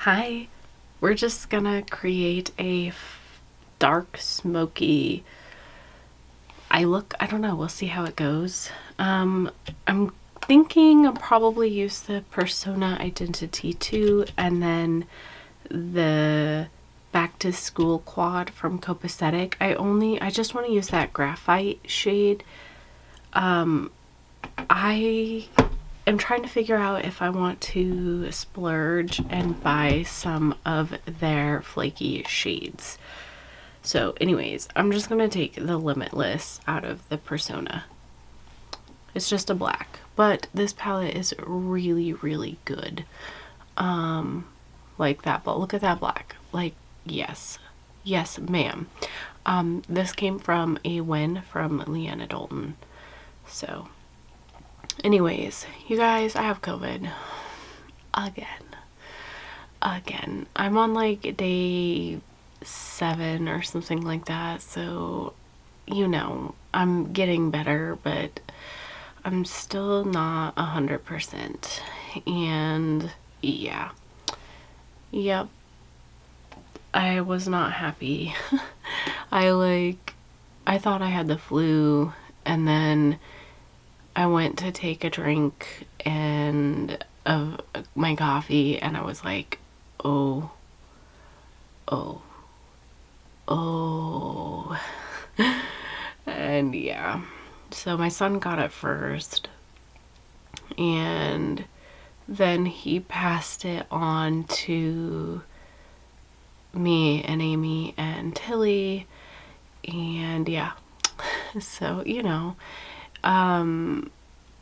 Hi, we're just gonna create a dark smoky I don't know, we'll see how it goes. I'm thinking I'll probably use the persona identity 2 and then the back to school quad from Copacetic. I just want to use that graphite shade. I am trying to figure out if I want to splurge and buy some of their flaky shades. So anyways, I'm just going to take the Limitless out of the persona. It's just a black, but this palette is really, really good. Like that, but look at that black. Like, yes. Yes, ma'am. This came from a win from Leanna Dalton. So, anyways, you guys, I have COVID. Again. I'm on like day 7 or something like that, so I'm getting better, but I'm still not 100%. And yeah. Yep. I was not happy. I thought I had the flu, and then I went to take a drink of my coffee, and I was like, oh. And yeah, so my son got it first, and then he passed it on to me and Amy and Tilly, and yeah. So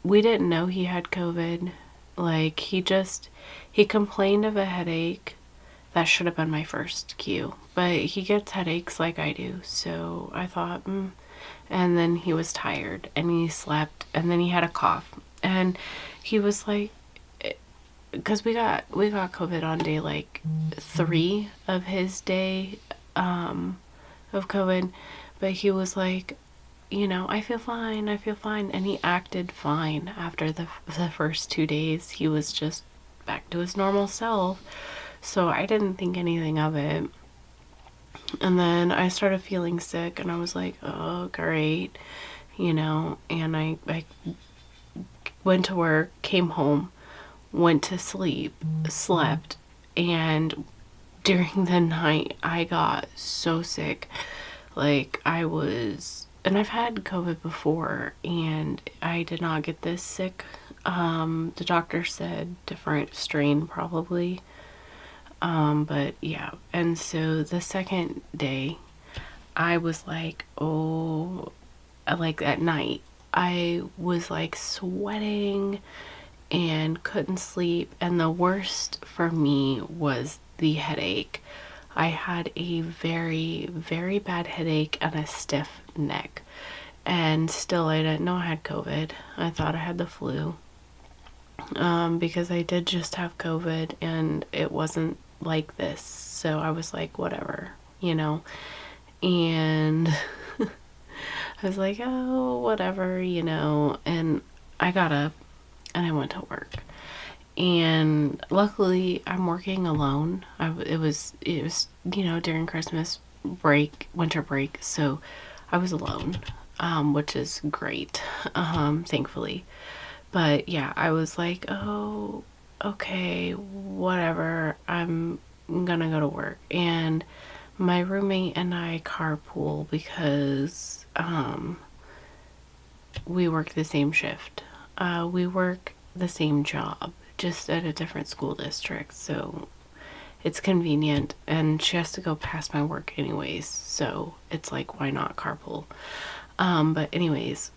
we didn't know he had COVID. Like, he complained of a headache. That should have been my first cue, but he gets headaches like I do, so I thought, and then he was tired and he slept, and then he had a cough, and he was like, because we got COVID on day like 3 of his day of COVID, but he was like, I feel fine, and he acted fine after the first 2 days. He was just back to his normal self, so I didn't think anything of it. And then I started feeling sick, and I was like, oh great, and I went to work, came home, went to sleep, slept, and during the night I got so sick. Like, and I've had COVID before, and I did not get this sick. The doctor said different strain probably. But yeah, and so the second day I was like, oh, like at night I was like sweating and couldn't sleep, and the worst for me was the headache. I had a very, very bad headache and a stiff neck, and still I didn't know I had COVID. I thought I had the flu, because I did just have COVID and it wasn't like this, so I was like, whatever, and I was like, oh, whatever, and I got up and I went to work, and luckily I'm working alone. It was during Christmas break, winter break, so I was alone, which is great, thankfully. But yeah, I was like, oh, okay, whatever, I'm gonna go to work. And my roommate and I carpool because we work the same shift. We work the same job, just at a different school district, so it's convenient, and she has to go past my work anyways, so it's like, why not carpool? But anyways,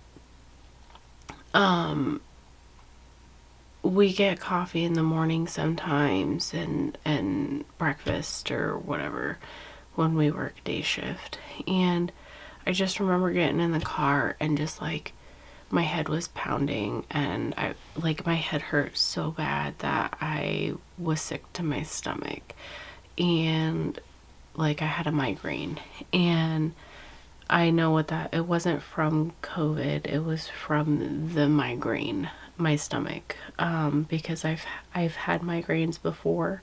we get coffee in the morning sometimes, and breakfast or whatever when we work day shift. And I just remember getting in the car and just like my head was pounding, and my head hurt so bad that I was sick to my stomach, and like I had a migraine. And I know it wasn't from COVID, it was from the migraine, my stomach, because I've had migraines before,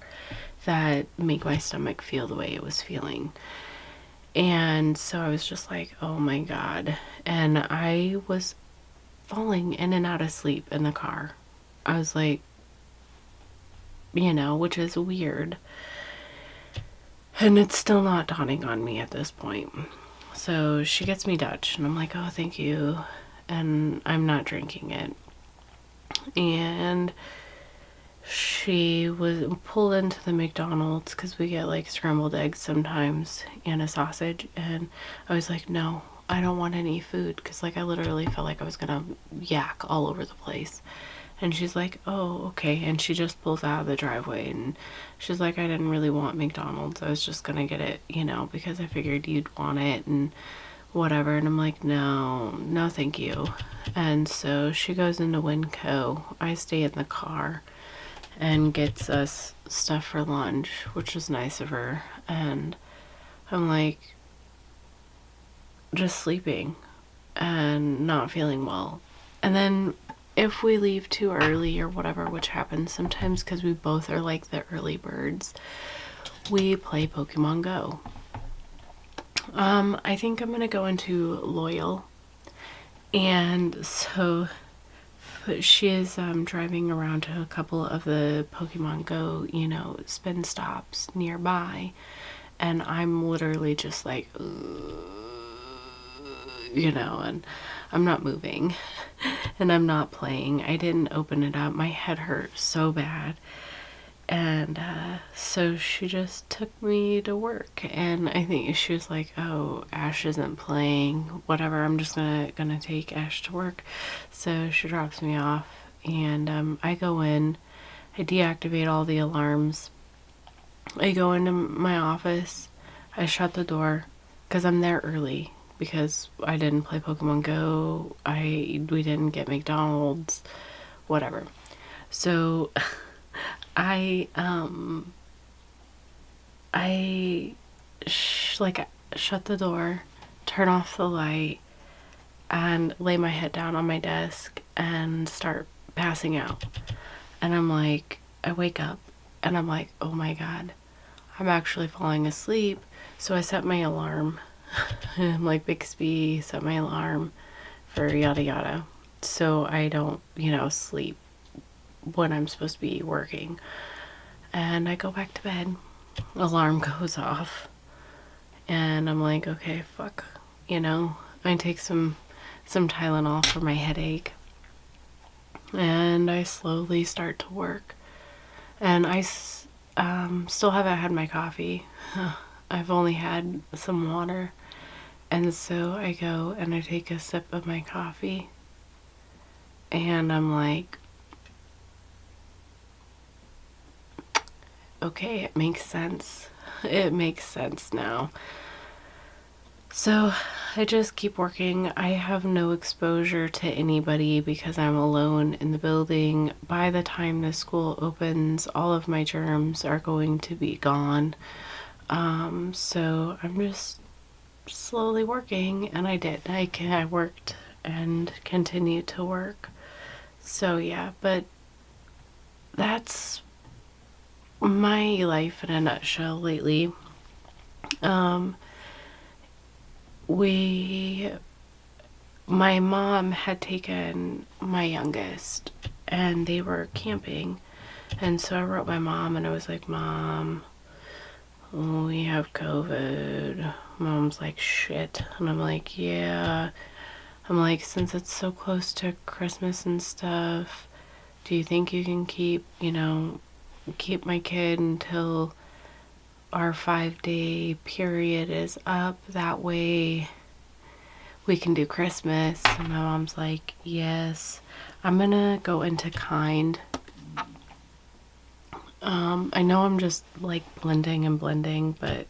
that make my stomach feel the way it was feeling. And so I was just like, oh my God. And I was falling in and out of sleep in the car. I was like, which is weird. And it's still not dawning on me at this point. So she gets me Dutch, and I'm like, oh, thank you. And I'm not drinking it. And she was pulled into the McDonald's because we get like scrambled eggs sometimes and a sausage. And I was like, no, I don't want any food, because like I literally felt like I was gonna yak all over the place. And she's like, oh, okay. And she just pulls out of the driveway, and she's like, I didn't really want McDonald's. I was just gonna get it, because I figured you'd want it and whatever. And I'm like, no, thank you. And so she goes into Winco. I stay in the car and gets us stuff for lunch, which was nice of her. And I'm like, just sleeping and not feeling well. And then if we leave too early or whatever, which happens sometimes because we both are like the early birds, we play Pokemon Go. I think I'm gonna go into Loyal, and so she is driving around to a couple of the Pokemon Go, spin stops nearby, and I'm literally just like, and I'm not moving and I'm not playing. I didn't open it up. My head hurt so bad. And so she just took me to work, and I think she was like, oh, Ash isn't playing, whatever, I'm just gonna take Ash to work. So she drops me off, and I go in, I deactivate all the alarms, I go into my office, I shut the door because I'm there early, because I didn't play Pokemon Go, we didn't get McDonald's, whatever. So I shut the door, turn off the light, and lay my head down on my desk and start passing out. And I'm like, I wake up and I'm like, oh my God, I'm actually falling asleep. So I set my alarm. I'm like, Bixby, set my alarm for yada yada, so I don't, sleep when I'm supposed to be working. And I go back to bed, alarm goes off, and I'm like, okay, fuck, I take some Tylenol for my headache, and I slowly start to work, and I still haven't had my coffee. I've only had some water, and so I go and I take a sip of my coffee, and I'm like, okay, it makes sense. It makes sense now. So I just keep working. I have no exposure to anybody because I'm alone in the building. By the time the school opens, all of my germs are going to be gone. So I'm just slowly working, and I did. I worked and continued to work. So yeah, but that's my life in a nutshell lately. My mom had taken my youngest, and they were camping, and so I wrote my mom and I was like, Mom, we have COVID. Mom's like, shit. And I'm like, yeah. I'm like, since it's so close to Christmas and stuff, do you think you can keep my kid until our 5-day period is up? That way we can do Christmas. And my mom's like, yes. I'm gonna go into kind. I know I'm just like blending, but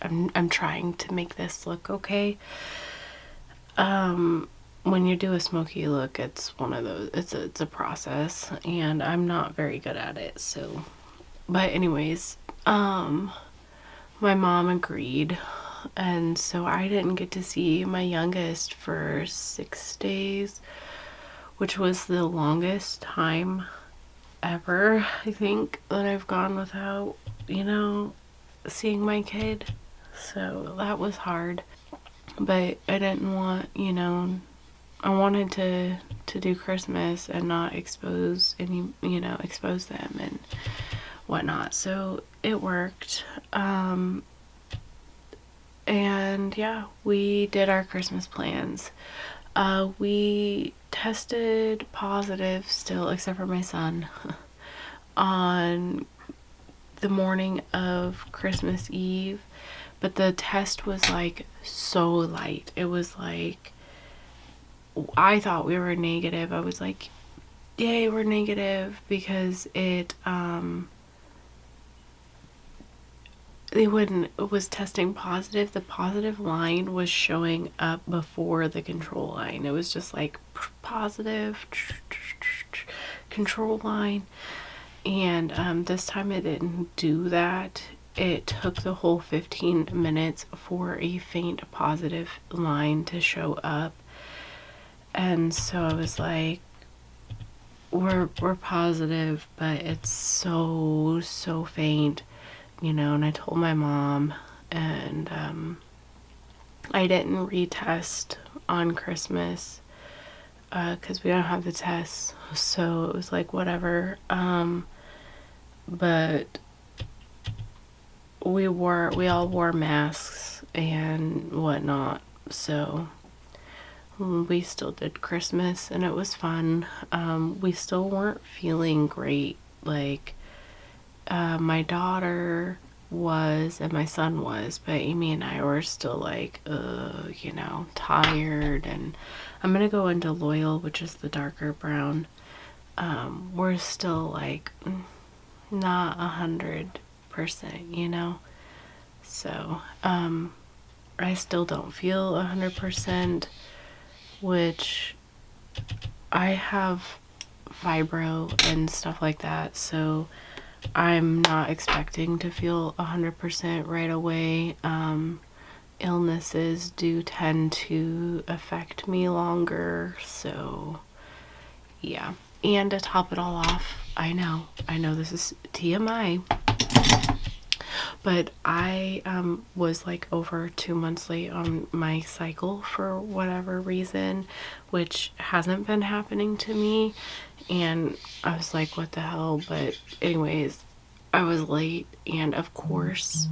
I'm trying to make this look okay. When you do a Smokey look, it's one of those, it's a process, and I'm not very good at it. So, but anyways, my mom agreed, and so I didn't get to see my youngest for 6 days, which was the longest time ever, I think, that I've gone without you know, seeing my kid. So that was hard. But I didn't want, you know, I wanted to do Christmas and not expose any, you know, expose them and whatnot. So it worked. And yeah, we did our Christmas plans. We tested positive still, except for my son, on the morning of Christmas Eve. But the test was like so light. It was like, I thought we were negative. I was like, yay, we're negative, because it was testing positive, the positive line was showing up before the control line. It was just like positive control line. And this time it didn't do that. It took the whole 15 minutes for a faint positive line to show up. And so I was like, we're positive, but it's so faint, you know. And I told my mom, and I didn't retest on Christmas because we don't have the tests, so it was like whatever. But we all wore masks and whatnot, so we still did Christmas and it was fun. We still weren't feeling great. Like my daughter was and my son was, but Amy and I were still like, you know, tired. And I'm gonna go into Loyal, which is the darker brown. We're still like not 100%, you know. So I still don't feel 100%, which I have fibro and stuff like that, so I'm not expecting to feel 100% right away. Illnesses do tend to affect me longer, so yeah. And to top it all off, I know this is TMI, but I was like over 2 months late on my cycle for whatever reason, which hasn't been happening to me. And I was like, what the hell? But anyways, I was late, and of course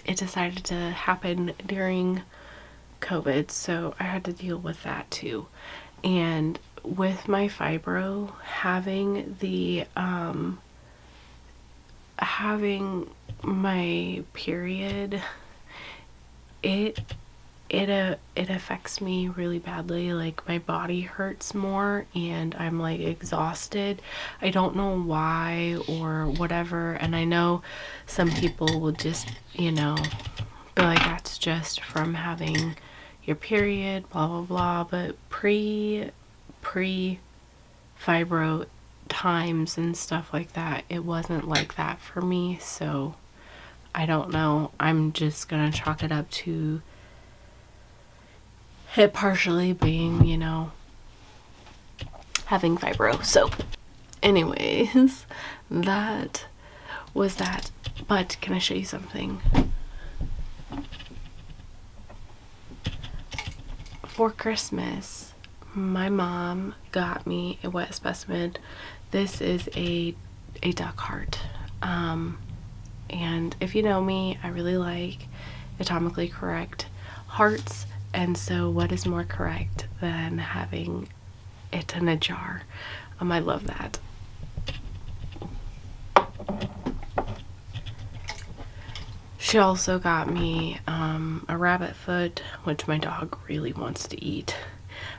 it decided to happen during COVID, so I had to deal with that too. And with my fibro, having my period, it affects me really badly. Like my body hurts more and I'm like exhausted. I don't know why or whatever. And I know some people will just, you know, be like, that's just from having your period, blah blah blah. But pre fibro times and stuff like that, it wasn't like that for me. So I don't know. I'm just gonna chalk it up to it partially being, you know, having fibro. So anyways, that was that. But can I show you something? For Christmas, my mom got me a wet specimen. This is a duck heart. And if you know me, I really like atomically correct hearts. And so what is more correct than having it in a jar? I love that. She also got me a rabbit foot, which my dog really wants to eat.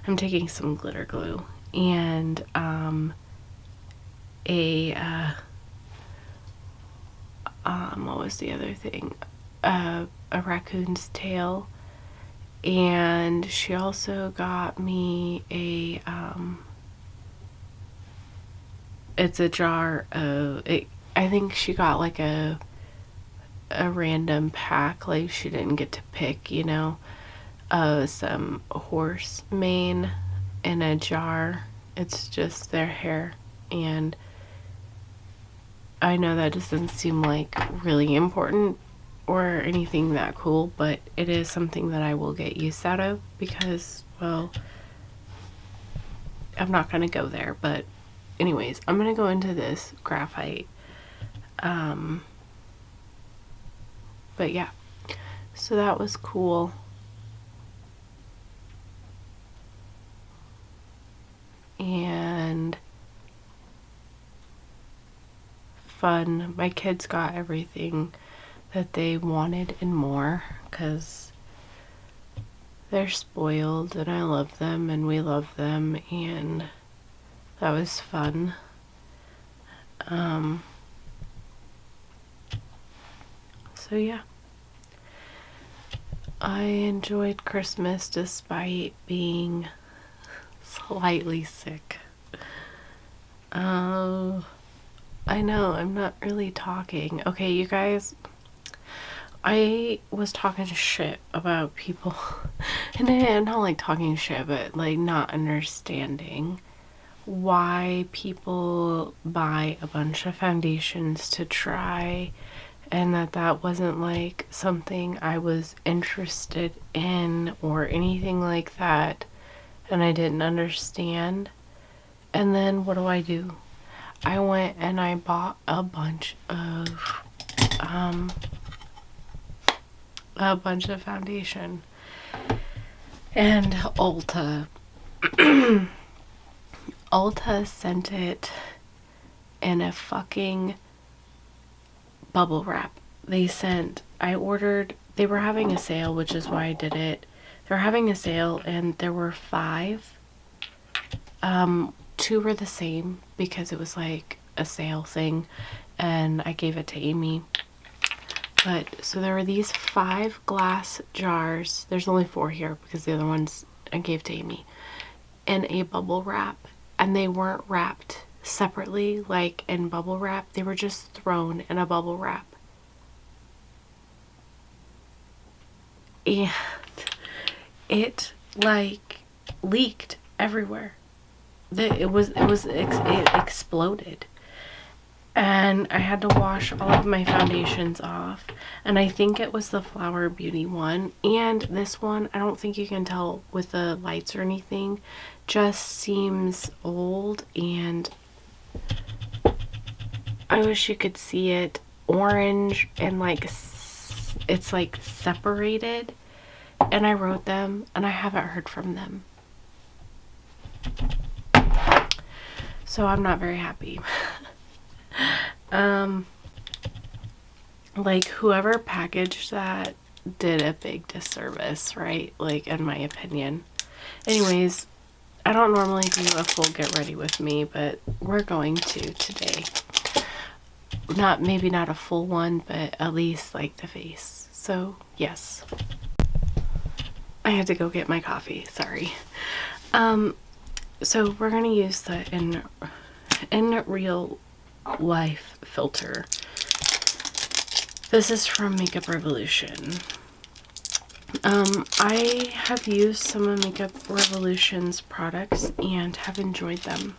I'm taking some glitter glue, and what was the other thing? A raccoon's tail. And she also got me a it's a jar of I think she got like a random pack, like she didn't get to pick, you know, some horse mane in a jar. It's just their hair, and I know that doesn't seem like really important or anything that cool, but it is something that I will get use out of because, well, I'm not going to go there, but anyways, I'm going to go into this graphite. But yeah, so that was cool. And fun. My kids got everything that they wanted and more because they're spoiled and I love them and we love them, and that was fun. So yeah, I enjoyed Christmas despite being slightly sick. I know I'm not really talking. Okay, you guys, I was talking shit about people, and I'm not like talking shit, but like not understanding why people buy a bunch of foundations to try, and that wasn't like something I was interested in or anything like that, and I didn't understand. And then what do? I went and I bought a bunch of foundation, and Ulta sent it in a fucking bubble wrap. They were having a sale, which is why I did it. They were having a sale and there were 5. 2 were the same because it was like a sale thing and I gave it to Amy. But so there were these 5 glass jars. There's only 4 here because the other ones I gave to Amy. And a bubble wrap. And they weren't wrapped separately like in bubble wrap. They were just thrown in a bubble wrap. And it like leaked everywhere. It exploded. And I had to wash all of my foundations off. And I think it was the Flower Beauty one. And this one, I don't think you can tell with the lights or anything, just seems old. And I wish you could see it. Orange and like it's like separated. And I wrote them and I haven't heard from them. So I'm not very happy. Like whoever packaged that did a big disservice, right? Like in my opinion. Anyways, I don't normally do a full get ready with me, but we're going to today. Maybe not a full one, but at least like the face. So yes. I had to go get my coffee, sorry. So we're gonna use the in real life filter. This is from Makeup Revolution. I have used some of Makeup Revolution's products and have enjoyed them.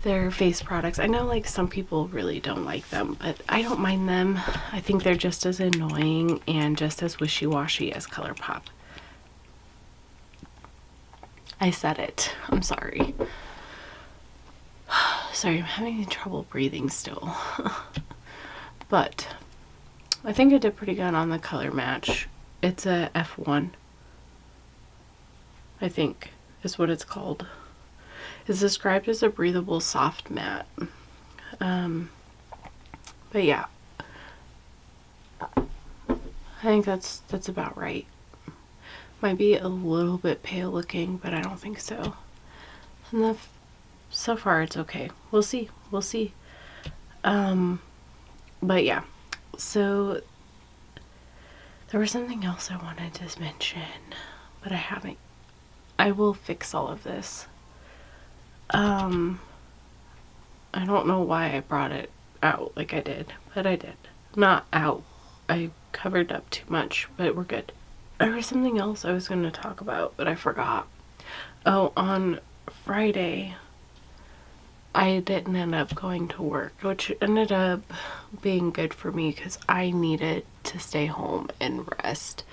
They're face products. I know like some people really don't like them, but I don't mind them. I think they're just as annoying and just as wishy-washy as ColourPop. I said it. I'm sorry. Sorry, I'm having trouble breathing still. But I think I did pretty good on the color match. It's a F1. I think is what it's called. It's described as a breathable soft matte. But yeah. I think that's about right. Might be a little bit pale looking, but I don't think so. And so far it's okay. We'll see. But yeah. So there was something else I wanted to mention, but I haven't. I will fix all of this. I don't know why I brought it out like I did, but I did. Not out. I covered up too much, but we're good. There was something else I was going to talk about, but I forgot. Oh, on Friday, I didn't end up going to work, which ended up being good for me because I needed to stay home and rest.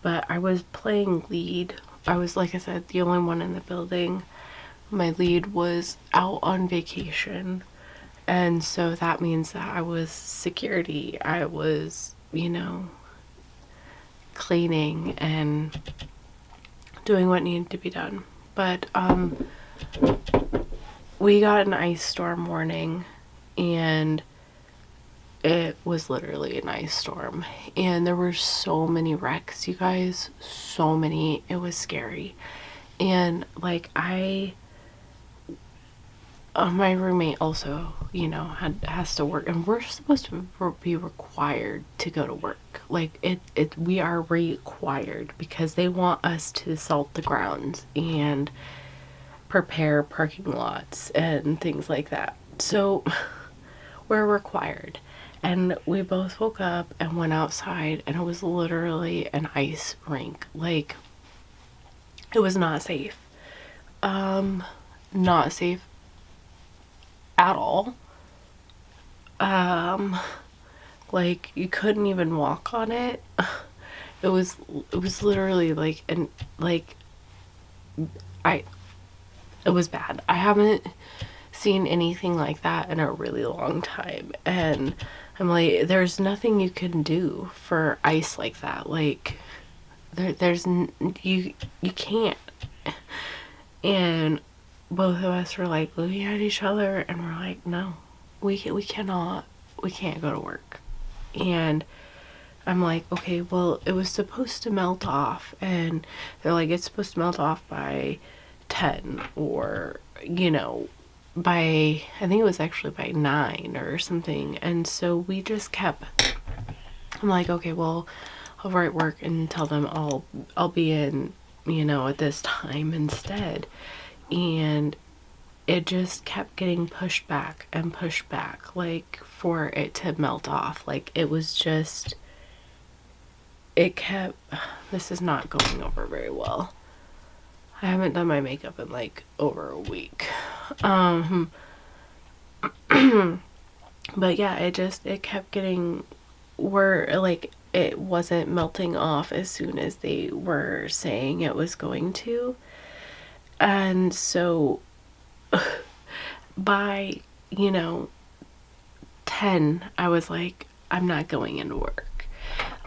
But I was playing lead. I was, like I said, the only one in the building. My lead was out on vacation. And so that means that I was security. I was, cleaning and doing what needed to be done. But we got an ice storm warning, and it was literally an ice storm. And there were so many wrecks, you guys. So many. It was scary. And like my roommate also, has to work, and we're supposed to be required to go to work. Like we are required because they want us to salt the grounds and prepare parking lots and things like that. So we're required. And we both woke up and went outside, and it was literally an ice rink. Like, it was not safe. Not safe at all. Like, you couldn't even walk on it. It was literally it was bad. I haven't seen anything like that in a really long time, and I'm like, there's nothing you can do for ice like that. Like, you can't. And both of us were like looking at each other, and we're like, no, we can't go to work. And I'm like, okay, well, it was supposed to melt off, and they're like, it's supposed to melt off by 10, or by, I think it was actually by 9 or something. And so we just kept, I'm like, okay, well, I'll write work and tell them I'll be in, at this time instead. And it just kept getting pushed back and pushed back, like, for it to melt off. Like, it was just, this is not going over very well. I haven't done my makeup in like over a week. But yeah, it kept getting, it wasn't melting off as soon as they were saying it was going to. And so by 10, I was like, I'm not going into work.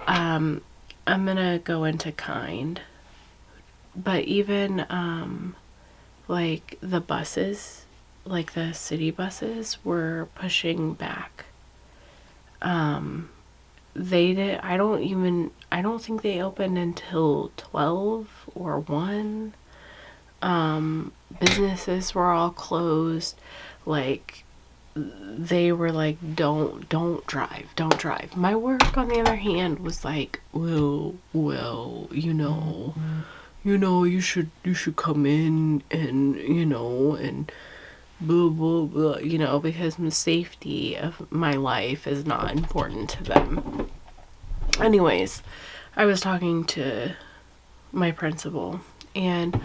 I'm gonna go into kind. But even like the buses, like the city buses, were pushing back. I don't think they opened until 12 or 1. Businesses were all closed. Like, they were like, don't drive. My work, on the other hand, was like, well, you should come in and, and blah, blah, blah, because the safety of my life is not important to them. Anyways, I was talking to my principal, and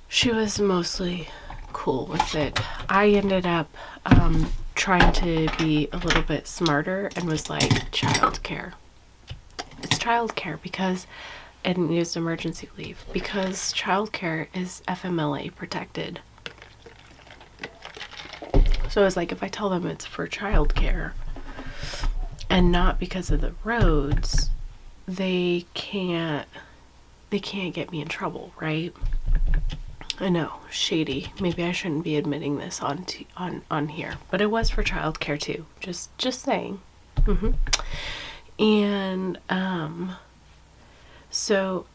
she was mostly cool with it. I ended up trying to be a little bit smarter and was like, childcare. It's childcare because, and used emergency leave, because childcare is FMLA protected. So it's like, if I tell them it's for childcare and not because of the roads, they can't get me in trouble, right? I know, shady. Maybe I shouldn't be admitting this on here, but it was for childcare too. Just saying. And so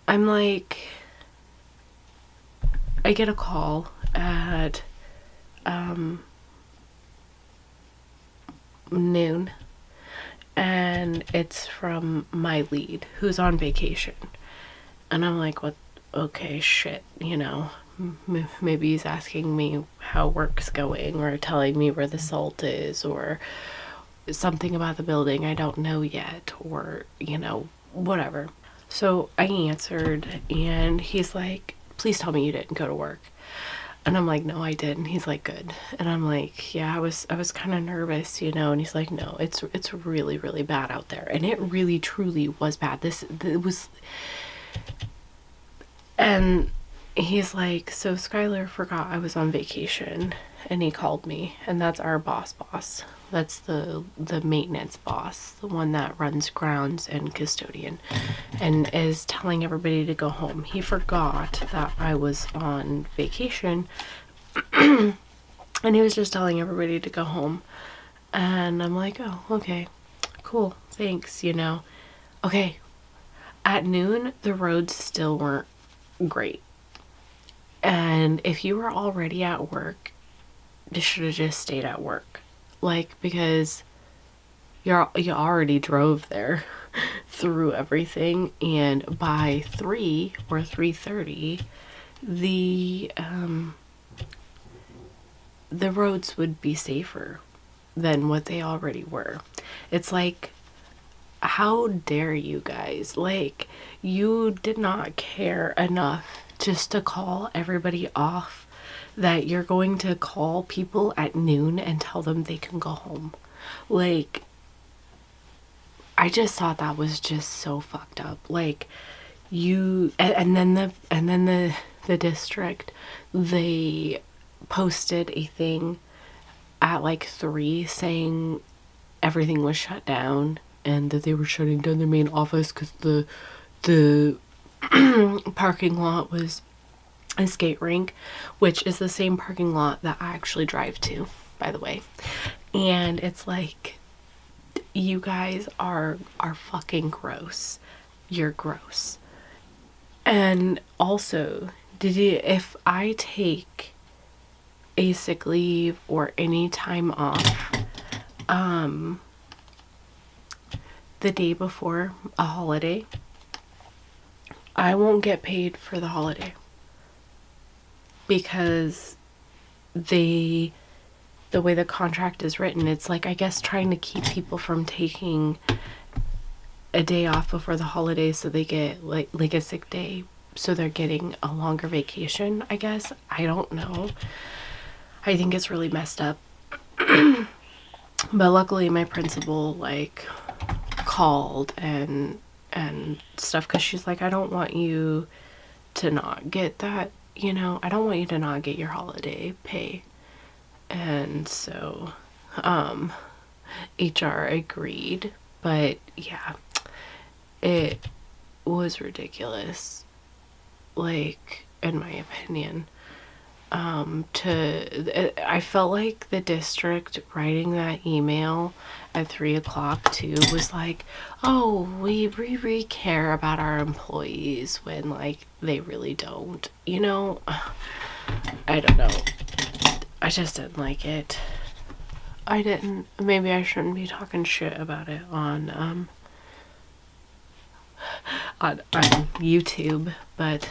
I'm like, I get a call at noon, and it's from my lead, who's on vacation. And I'm like, what? Okay, shit, maybe he's asking me how work's going, or telling me where the salt is, or something about the building I don't know yet, or whatever. So I answered, and he's like, please tell me you didn't go to work. And I'm like, no, I did. And he's like, good. And I'm like, yeah, I was kind of nervous, you know. And he's like, no, it's really, really bad out there. And it really, truly was bad. It was. And he's like, so Skylar forgot I was on vacation, and he called me, and that's our boss. That's the maintenance boss, the one that runs grounds and custodian, and is telling everybody to go home. He forgot that I was on vacation, and he was just telling everybody to go home. And I'm like, oh, okay, cool, thanks, you know. Okay, at noon, the roads still weren't great. And if you were already at work, you should have just stayed at work. Like, because you already drove there through everything, and by 3 or 3:30, the roads would be safer than what they already were. It's like, how dare you guys? Like, you did not care enough just to call everybody off that you're going to call people at noon and tell them they can go home. Like, I just thought that was just so fucked up. Like, and then the district, they posted a thing at like 3 saying everything was shut down and that they were shutting down their main office because the parking lot was a skate rink, which is the same parking lot that I actually drive to, by the way. And it's like, you guys are fucking gross. You're gross. And also, if I take a sick leave or any time off, the day before a holiday, I won't get paid for the holiday, because the way the contract is written, it's like, I guess, trying to keep people from taking a day off before the holiday so they get like a sick day, so they're getting a longer vacation, I guess. I don't know. I think it's really messed up. But luckily my principal like called and stuff, because she's like, I don't want you to not get that, you know, I don't want you to not get your holiday pay. And so HR agreed. But yeah, it was ridiculous, like, in my opinion. I felt like the district writing that email at 3 o'clock too was like, oh, we really care about our employees, when like they really don't, you know. I don't know, I just didn't like it. Maybe I shouldn't be talking shit about it on YouTube, but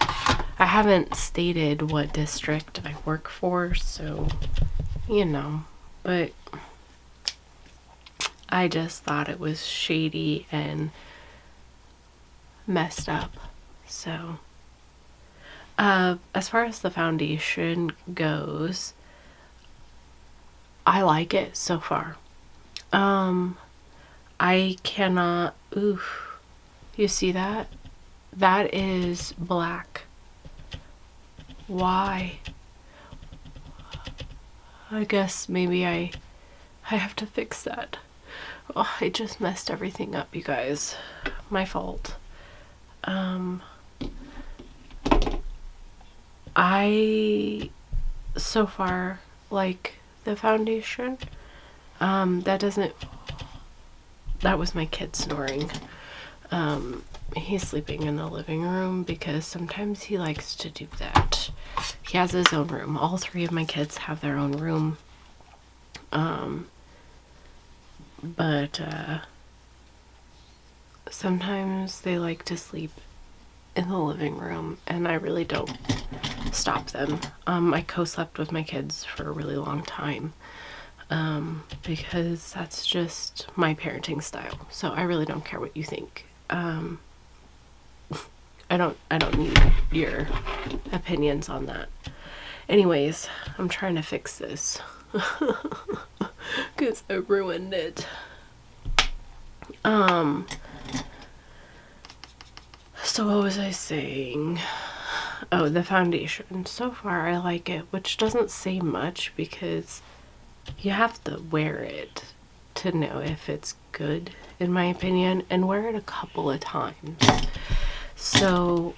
I haven't stated what district I work for, so, you know. But I just thought it was shady and messed up. So, as far as the foundation goes, I like it so far. I cannot, oof, you see that? That is black. Why? I guess maybe I have to fix that. Oh, I just messed everything up, you guys. My fault. I so far like the foundation. That was my kid snoring. He's sleeping in the living room because sometimes he likes to do that. He has his own room. All 3 of my kids have their own room. But sometimes they like to sleep in the living room, and I really don't stop them. I co-slept with my kids for a really long time, because that's just my parenting style. So I really don't care what you think. I don't need your opinions on that. Anyways, I'm trying to fix this because I ruined it. So what was I saying? Oh, the foundation. So far I like it, which doesn't say much because you have to wear it to know if it's good, in my opinion, and wear it a couple of times. So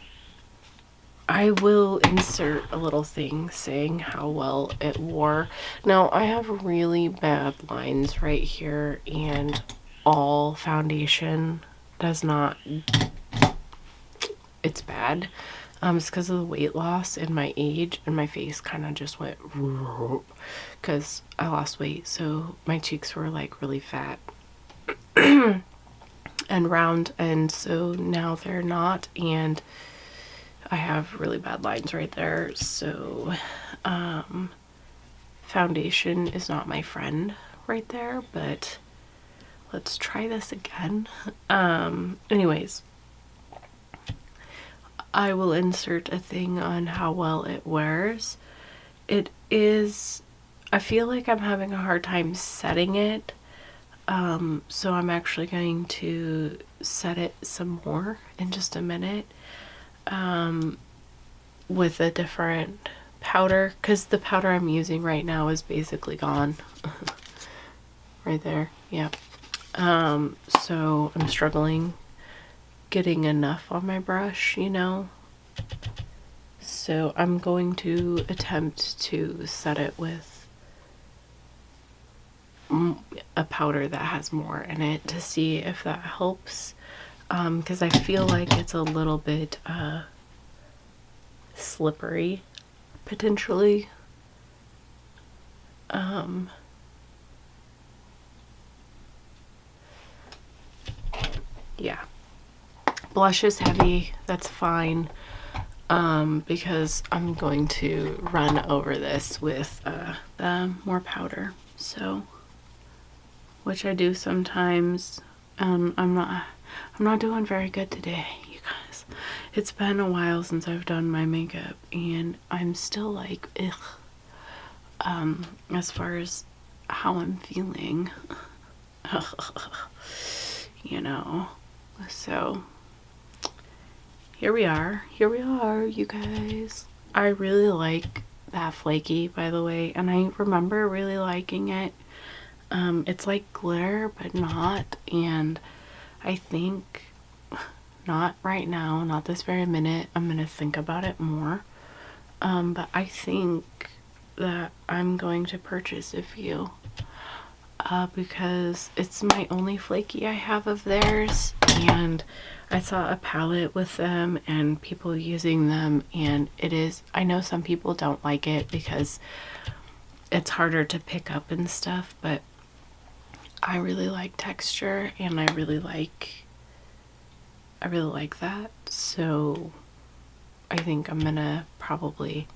I will insert a little thing saying how well it wore. Now, I have really bad lines right here, and all foundation does not, it's bad. It's because of the weight loss and my age, and my face kind of just went because I lost weight, so my cheeks were like really fat and round, and so now they're not, and I have really bad lines right there. So foundation is not my friend right there, but let's try this again. Anyways, I will insert a thing on how well it wears. It is, I feel like I'm having a hard time setting it, so I'm actually going to set it some more in just a minute with a different powder, because the powder I'm using right now is basically gone. Right there, yeah. So I'm struggling getting enough on my brush, you know. So I'm going to attempt to set it with a powder that has more in it to see if that helps, because I feel like it's a little bit slippery potentially. Yeah, blush is heavy, that's fine, because I'm going to run over this with the more powder, so, which I do sometimes. I'm not doing very good today, you guys. It's been a while since I've done my makeup, and I'm still like, ugh, as far as how I'm feeling, you know. So here we are, you guys. I really like that flaky, by the way, and I remember really liking it. It's like glitter, but not, and I think not right now, not this very minute. I'm gonna think about it more, but I think that I'm going to purchase a few, because it's my only flaky I have of theirs, and I saw a palette with them and people using them, and it is, I know some people don't like it because it's harder to pick up and stuff, but I really like texture, and I really like that, so I think I'm gonna probably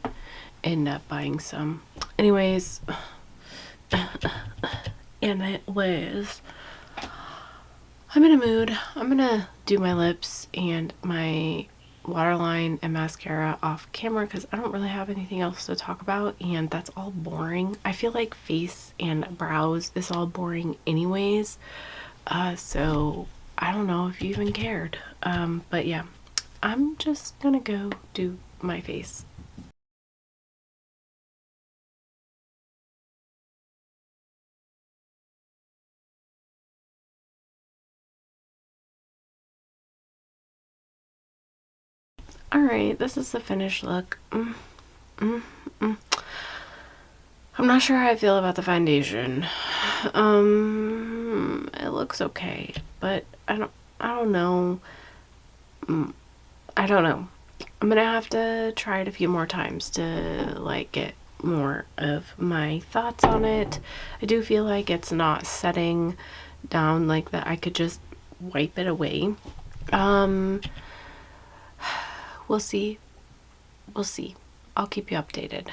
end up buying some. Anyways, and it was, I'm in a mood. I'm gonna do my lips and my waterline and mascara off camera because I don't really have anything else to talk about, and that's all boring. I feel like face and brows is all boring anyways, so I don't know if you even cared, but yeah, I'm just gonna go do my face. Alright, this is the finished look. I'm not sure how I feel about the foundation. It looks okay, but I don't know. I don't know. I'm gonna have to try it a few more times to like get more of my thoughts on it. I do feel like it's not setting down like that. I could just wipe it away. We'll see. We'll see. I'll keep you updated.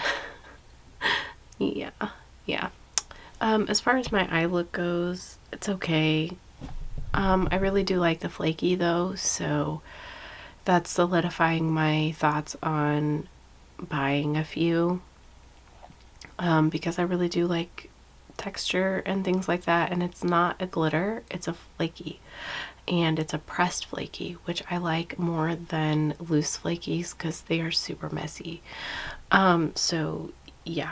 Yeah. As far as my eye look goes, it's okay. I really do like the flaky though, so that's solidifying my thoughts on buying a few. because I really do like texture and things like that. And it's not a glitter, it's a flaky. And it's a pressed flaky, which I like more than loose flakies because they are super messy. So yeah.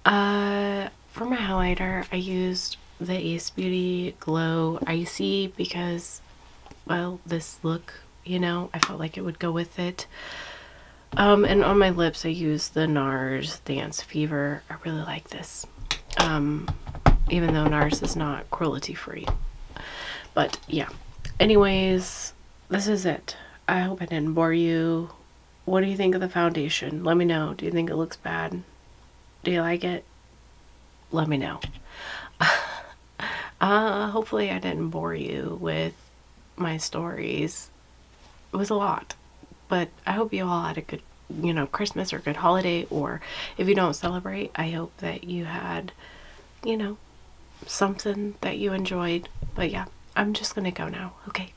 For my highlighter, I used the Ace Beauty Glow Icy because, well, this look, you know, I felt like it would go with it. And on my lips, I used the NARS Dance Fever. I really like this. Even though NARS is not cruelty free. But yeah. Anyways, this is it. I hope I didn't bore you. What do you think of the foundation? Let me know. Do you think it looks bad? Do you like it? Let me know. Hopefully I didn't bore you with my stories. It was a lot. But I hope you all had a good, you know, Christmas or good holiday, or if you don't celebrate, I hope that you had, you know, something that you enjoyed. But yeah, I'm just gonna go now. Okay,